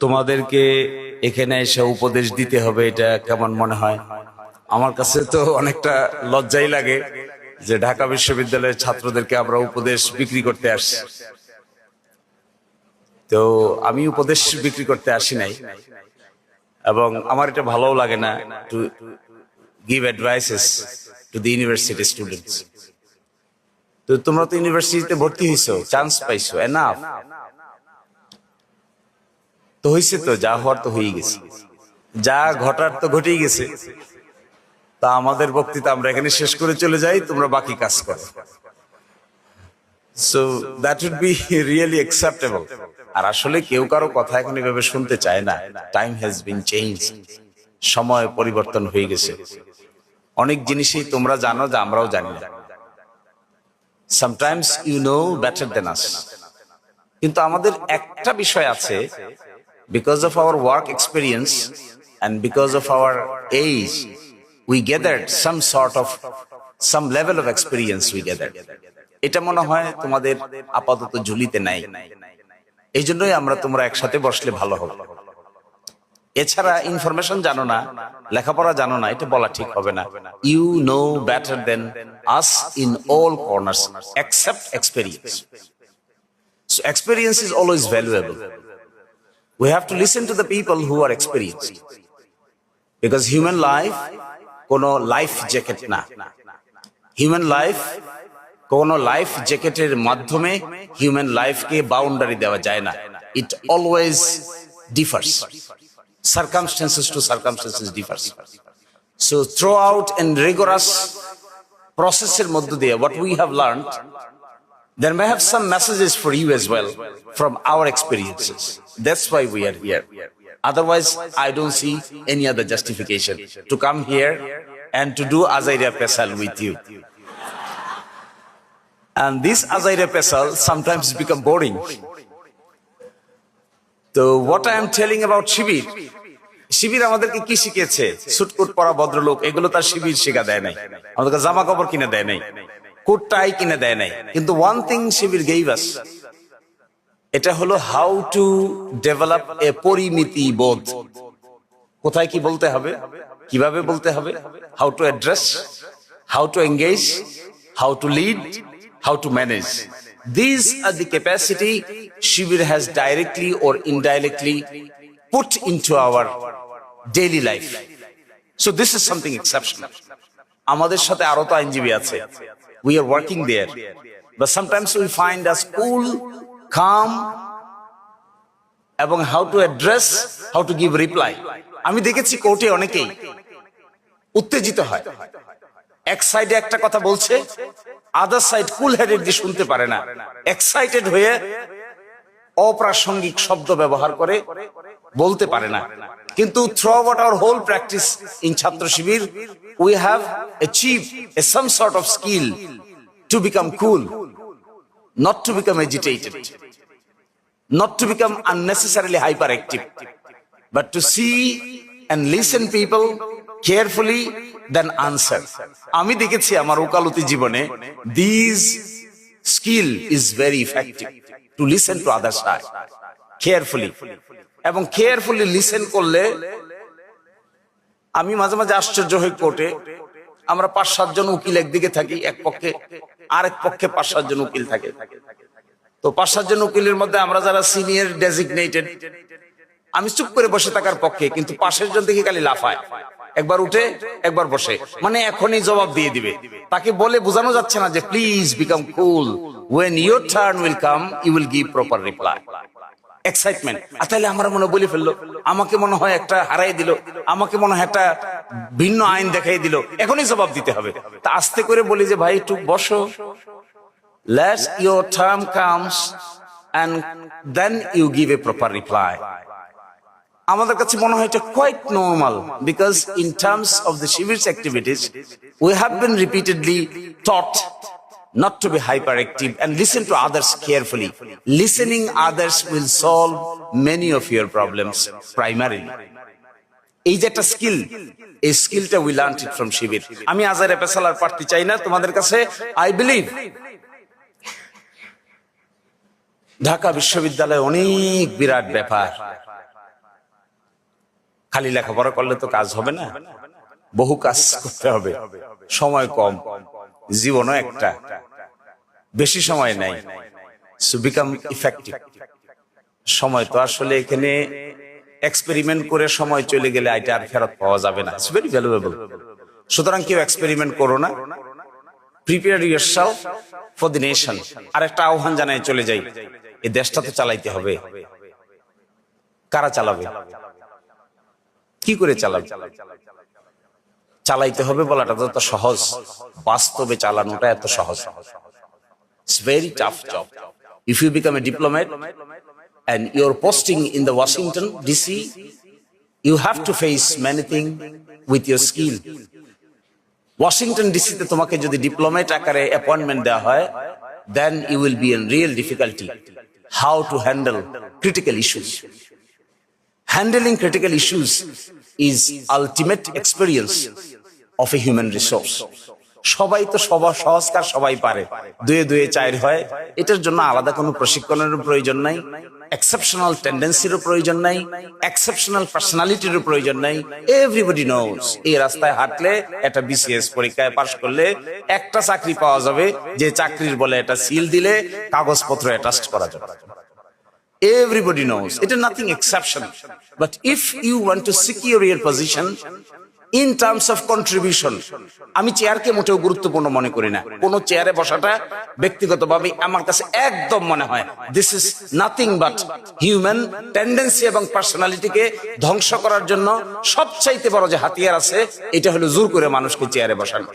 তোমাদেরকে এখানে এসে উপদেশ দিতে হবে, এটা কেমন মনে হয়? আমার কাছে তো অনেকটা লজ্জাই লাগে যে ঢাকা বিশ্ববিদ্যালয়ের ছাত্রদেরকে আমরা উপদেশ বিক্রি করতে আসছি। তো আমি উপদেশ বিক্রি করতে আসি নাই, এবং আমার এটা ভালোও লাগে না to give advises to the university students. তো তোমরা তো ইউনিভার্সিটিতে ভর্তি হইছো, চান্স পাইছো, এনাফ তো হয়েছে, তো যা হওয়ার তো হয়ে গেছে, যা ঘটার তো ঘটেই গেছে। তা আমাদের বক্তৃতা আমরা এখানে শেষ করে চলে যাই, তোমরা বাকি কাজ করো। So that would be really acceptable. আর আসলে কেউ কারো কথা এখন এভাবে শুনতে চায় না। টাইম হ্যাজ বিন চেঞ্জ, সময় পরিবর্তন হয়ে গেছে। অনেক জিনিসই তোমরা জানো যা আমরাও জানি না। Sometimes you know better than us. কিন্তু আমাদের একটা বিষয় আছে, because of our work experience and because of our age, we gathered some level of experience we gathered. এটা মনে হয় তোমাদের আপাতত ঝুলিতে নাই, এই জন্যই তোমরা একসাথে বসলে ভালো হবে। এছাড়া ইনফরমেশন জানো না, লেখাপড়া জানো না, এটা বলা ঠিক হবে না। You know better than us in all corners except experience. So experience is always valuable. We have to listen to the people who are experienced, because human life কোনো লাইফ জ্যাকেট না। হিউম্যান লাইফ কোনো life জ্যাকেটের মাধ্যমে human লাইফকে boundary দেওয়া যায় না। ইট always differs, circumstances to circumstances differs. So throughout and rigorous processের মধ্য দিয়ে what we have learned, there may have some messages for you as well from our experiences. That's why we are here. Otherwise, I don't see any other justification to come here and to do Azaira Pesal with you. And this Azaira Pesal sometimes become boring. So what I am telling about শিবির, শিবির আমাদেরকে কি শিখেছে? সুটকুট পরা ভদ্রলোক, এগুলো তার শিবির শেখা দেয় নাই। আমাদেরকে জামা কাপড় কিনে দেয় নাই, কোট টাই কিনে দেয় নাই। কিন্তু ওয়ান থিং শিবির গেভ আস, এটা হলো হাউ টু ডেভেলপ এ পরিমিতি বোধ। কোথায় কি বলতে হবে, কিভাবে বলতে হবে, how to address, how to engage, how to lead, how to manage. These are the capacity Shibir has directly or indirectly put into our daily life. So this is something exceptional. আমাদের সাথে আরো তো আইনজীবী আছে, we are working there, but sometimes we find us cool, calm, এবং how to address, how to give reply. আমি দেখেছি কোর্টে অনেকেই উত্তেজিত হয়, এক সাইডে একটা কথা বলছে, আদার সাইড কুল হেডেড দিয়ে শুনতে পারে না, এক্সাইটেড হয়ে অপ্রাসঙ্গিক শব্দ ব্যবহার করে বলতে পারে না। কিন্তু throughout our whole practice in ছাত্র শিবির, we have achieved some sort of skill to become cool, not to become agitated, not to become unnecessarily hyperactive, but to see and listen people carefully, then answer. আমি দেখেছি আমার ওকালতি জীবনে, this skill is very effective to listen to other side carefully. এবং carefully listen করলে, আমি মাঝে মাঝে আশ্চর্য হই, কোর্টে আমরা 5-7 জন উকিল একদিকে থাকি, এক পক্ষে, আরেক পক্ষে 5-7 জন উকিল থাকে। তো 5-7 জন উকিলের মধ্যে আমরা যারা সিনিয়র ডেজিগনেটেড, আমি চুপ করে বসে থাকার পক্ষে, কিন্তু পাশের জন থেকে খালি লাফায়, একবার উঠে একবার বসে, মানে এখনই জবাব দিয়ে দিবে। তাকে বলে বোঝানো যাচ্ছে না যে please become cool, when your turn will come you will give proper reply. Excitement. আর তাহলে আমার মনে বলে ফেললো, আমাকে মনে হয় একটা হারাই দিল, আমাকে মনে হয় একটা ভিন্ন আইন দেখাই দিল, এখনই জবাব দিতে হবে। তা আস্তে করে বলি যে ভাই একটু বসো, let your term comes and then you give a proper reply. আমাদের কাছে মনে হয় এটা quite normal, because in terms of the Shibir's activities we have been repeatedly taught not to be hyperactive and listen to others carefully. Listening others will solve many of your problems primarily. এই যে একটা skill, এই স্কিলটা we learned it from শিবির। আমি আজারে পেশালার পারতে চাই না তোমাদের কাছে। I believe ঢাকা বিশ্ববিদ্যালয়ে অনেক বিরাট ব্যাপার, খালি লেখাপড়া করলে তো কাজ হবে না, বহু কাজ করতে হবে, সময় কম, জীবনও একটা, বেশি সময় নাই। So become effective. সময় তো আসলে এখানে এক্সপেরিমেন্ট করে সময় চলে গেলে এটা আর ফেরত পাওয়া যাবে না। It's very valuable. সুতরাং কেউ এক্সপেরিমেন্ট করো না, prepare yourself for the nation. আর একটা আহ্বান জানাই চলে যাই, এই দেশটা তো চালাইতে হবে। কারা চালাবে, কি করে চালাবে? চালাইতে হবে বলাটা তো সহজ, বাস্তবে চালানোটা এত সহজ। It's very tough job. If you become a diplomat and you're posting in the Washington DC, you have to face many things with your skill. Washington DC তে তোমাকে যদি ডিপ্লোমেট আকারে অ্যাপয়েন্টমেন্ট দেওয়া হয়, then you will be in real difficulty how to handle critical issues. Handling critical issues is ultimate experience of a human resource. সবাই তো সহজকার সবাই পারে, দুয়ে দুয়ে চার হয়। এটার জন্য আলাদা কোনো প্রশিক্ষণের প্রয়োজন নাই, এক্সেপশনাল টেন্ডেন্সিরও প্রয়োজন নাই, এক্সেপশনাল পার্সোনালিটিরও প্রয়োজন নাই। এভরিবডি নোজ এই রাস্তায় হাঁটলে একটা বিসিএস পরীক্ষায় পাশ করলে একটা চাকরি পাওয়া যাবে, যে চাকরির বলে এটা সিল দিলে কাগজপত্র অ্যাটাস্ট করা যাবে। Everybody knows it is nothing exceptional. But if you want to secure your position in terms of contribution, আমি চেয়ারকে মোটেও গুরুত্বপূর্ণ মনে করি না। কোন চেয়ারে বসাটা ব্যক্তিগতভাবে আমার কাছে একদম মনে হয় this is nothing but human tendency এবং পার্সোনালিটিকে ধ্বংস করার জন্য সবচাইতে বড় যে হাতিয়ার আছে, এটা হলো জোর করে মানুষকে চেয়ারে বসানো।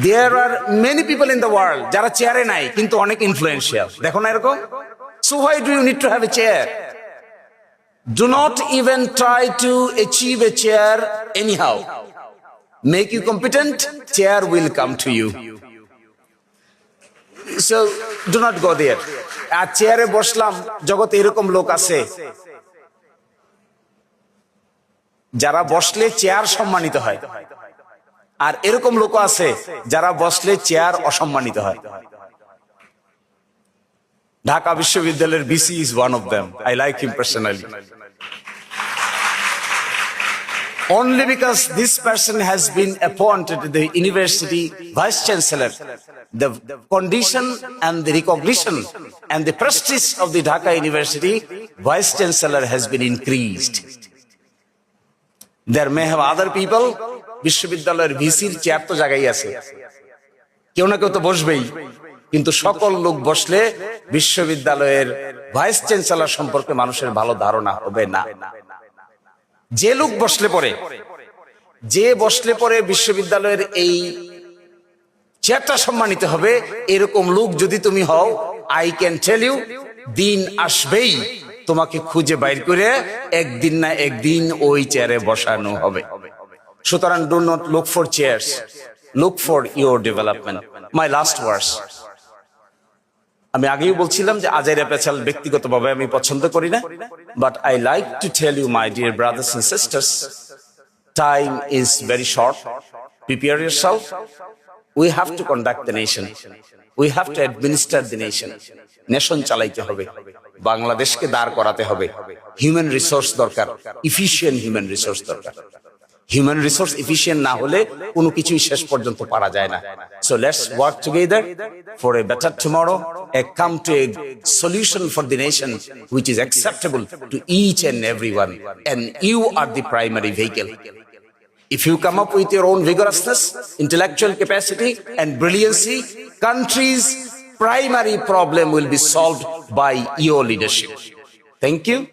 There are many people in the world যারা চেয়ারে নাই কিন্তু অনেক ইনফ্লুয়েন্সিয়াল, দেখো না এরকম? So why do you need to have a chair? Do not even try to achieve a chair anyhow. Make you competent, chair will come to you. So do not go there. আর চেয়ারে বসলাম, জগতে এরকম লোক আছে যারা বসলে chair সম্মানিত হয়, আর এরকম লোক আছে যারা বসলে চেয়ার অসম্মানিত হয়। ঢাকা বিশ্ববিদ্যালয়ের VC is one of them. I like him personally. Only because this person has been appointed to the university vice chancellor, the condition and the recognition and the prestige of the Dhaka University vice chancellor has been increased. There may have other people, বিশ্ববিদ্যালয়ের ভিসির chair তো জায়গায় আছে, কেউ না কেউ তো বসবেই, কিন্তু সকল লোক বসলে বিশ্ববিদ্যালয়ের ভাইস চ্যান্সেলর সম্পর্কে মানুষের ভালো ধারণা হবে না। যে লোক বসলে পরে বিশ্ববিদ্যালয়ের এই চেয়ারটা সম্মানিত হবে, এরকম লোক যদি তুমি হও, আই ক্যান টেল ইউ, দিন আসবেই তোমাকে খুঁজে বাইর করে একদিন না একদিন ওই চেয়ারে বসানো হবে। সুতরাং do not look for chairs, look for your development. My last words, আমি আগেই বলছিলাম যে আজাইরা পেছাল ব্যক্তিগতভাবে আমি পছন্দ করি না, but I like to tell you my dear brothers and sisters, time is very short, prepare yourself, we have to conduct the nation, we have to administer the nation. Nation চালাইতে হবে, বাংলাদেশকে দাঁড় করাতে হবে। হিউম্যান রিসোর্স দরকার, efficient human resource দরকার। Human resource efficient না হলে কোনো কিছুই শেষ পর্যন্ত পারা যায় না। So let's work together for a better tomorrow, come to a solution for the nation which is acceptable to each and everyone, and you are the primary vehicle. If you come up with your own vigorousness, intellectual capacity and brilliancy, country's primary problem will be solved by your leadership. Thank you.